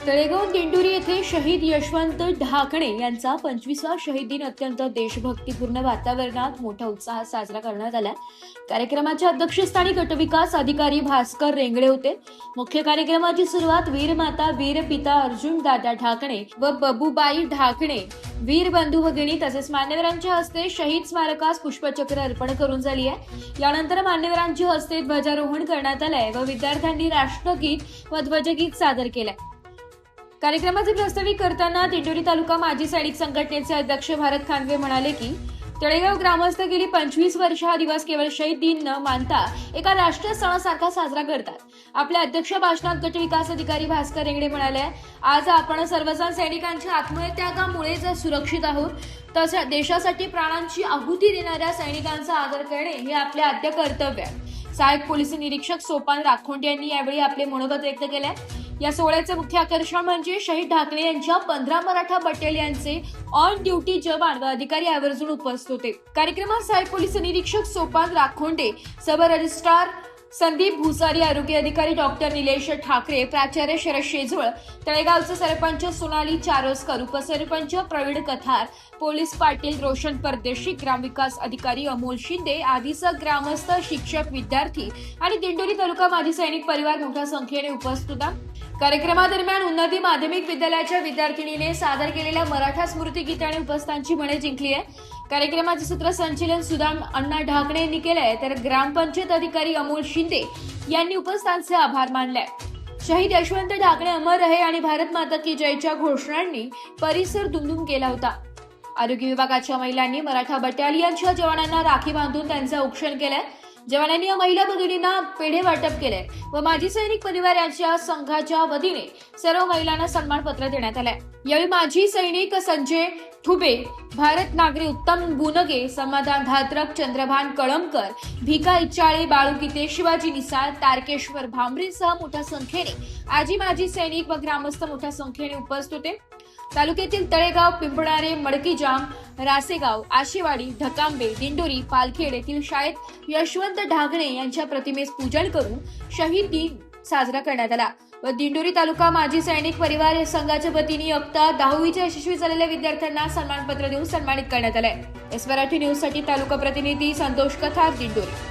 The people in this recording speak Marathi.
तळेगाव दिंडोरी येथे शहीद यशवंत ढाकणे यांचा 25वा शहीद दिन अत्यंत देशभक्तीपूर्ण वातावरणात मोठ्या उत्साहात साजरा करण्यात आला। कार्यक्रमाच्या अध्यक्षस्थानी गटविकास अधिकारी भास्कर रेंगडे होते। मुख्य कार्यक्रमाची सुरुवात वीरमाता वीरपिता अर्जुन दादा ढाकणे व बबूबाई ढाकणे वीर बंधू भगिनी तसेच मान्यवरांच्या हस्ते शहीद स्मारकास पुष्पचक्र अर्पण करून झाली आहे। यानंतर मान्यवरांच्या हस्ते ध्वजारोहण करण्यात आलंय व विद्यार्थ्यांनी राष्ट्रगीत व ध्वजगीत सादर केलंय। कार्यक्रमाचे प्रास्ताविक करताना दिंडोरी तालुका माजी सैनिक संघटनेचे अध्यक्ष भारत खानवे म्हणाले की तळेगाव ग्रामस्थ गेली 25 वर्ष हा दिवस केवळ शहीद दिन न मानता एका राष्ट्रीय सणासारखा साजरा करतात। आपल्या अध्यक्ष भाषणात गट विकास अधिकारी भास्कर रेंगडे म्हणाले, आज आपण सर्वजण सैनिकांच्या आत्मत्यागामुळे जर सुरक्षित आहोत तसं देशासाठी प्राणांची आहुती देणाऱ्या सैनिकांचा आदर करणे हे आपले आद्य कर्तव्य आहे। सहाय्यक पोलीस निरीक्षक सोपान राखोंडे यांनी यावेळी आपले मनोगत व्यक्त केले। या सोहळ्याचे मुख्य आकर्षण म्हणजे शहीद ढाकणे यांच्या 15 मराठा बटालियनचे ऑन ड्युटी जवान व अधिकारी आवर्जून उपस्थित होते। कार्यक्रमात सहाय्यक पोलीस निरीक्षक सोपान राखोंडे, सब रजिस्ट्रार संदीप भुसारी, आरोग्य अधिकारी डॉक्टर निलेश ठाकरे, प्राचार्य शरद शेजवळ, तळेगावचे सरपंच सोनाली चारोस्कर, उपसरपंच प्रवीण कथार, पोलीस पाटील रोशन परदेशी, ग्रामविकास अधिकारी अमोल शिंदे आदीसह ग्रामस्थ, शिक्षक, विद्यार्थी आणि दिंडोरी तालुका माजी सैनिक परिवार मोठ्या संख्येने उपस्थित होता। कार्यक्रमादरम्यान उन्नती माध्यमिक विद्यालयाच्या विद्यार्थिनीने सादर केलेल्या मराठा स्मृती गीताने उपस्थितांची मने जिंकली आहे। कार्यक्रमाचे सूत्रसंचालन सुदाम अण्णा ढाकणे यांनी केलंय तर ग्रामपंचायत अधिकारी अमोल शिंदे यांनी उपस्थितांचे आभार मानले। शहीद यशवंत ढाकणे अमर रहे आणि भारत माता की जयच्या घोषणांनी परिसर दुमदुम केला होता। आरोग्य विभागाच्या महिलांनी मराठा बटालियनच्या जवानांना राखी बांधून त्यांचे औक्षण केलंय। जवानांनी या महिला भगिनींना पेढे वाटप केले व माजी सैनिक परिवार यांच्या संघाच्या वतीने सर्व महिलांना सन्मानपत्र देण्यात आले। यावेळी माजी सैनिक संजय ठुबे, भारत नागरी उत्तम बुनगे, समाधान धात्रक, चंद्रभान कळमकर, भिका इच्चाळे, बाळू किते, शिवाजी निसाळ, तारकेश्वर भांबरेसह मोठ्या संख्येने आजी माजी सैनिक व ग्रामस्थ मोठ्या संख्येने उपस्थित होते। तालुक्यातील तळेगाव, पिंपळारे, मडकीजाम, रासेगाव, आशेवाडी, ढकांबे, दिंडोरी, पालखेड येथील शाळेत यशवंत ढाकणे यांच्या प्रतिमेस पूजन करून शहीद दिन साजरा करण्यात आला व दिंडोरी तालुका माजी सैनिक परिवार संघाच्या वतीने इयत्ता 10वीच्या यशस्वी झालेल्या विद्यार्थ्यांना सन्मानपत्र देऊन सन्मानित करण्यात आले। एस मराठी न्यूज साठी तालुका प्रतिनिधी संतोष कथार, दिंडोरी।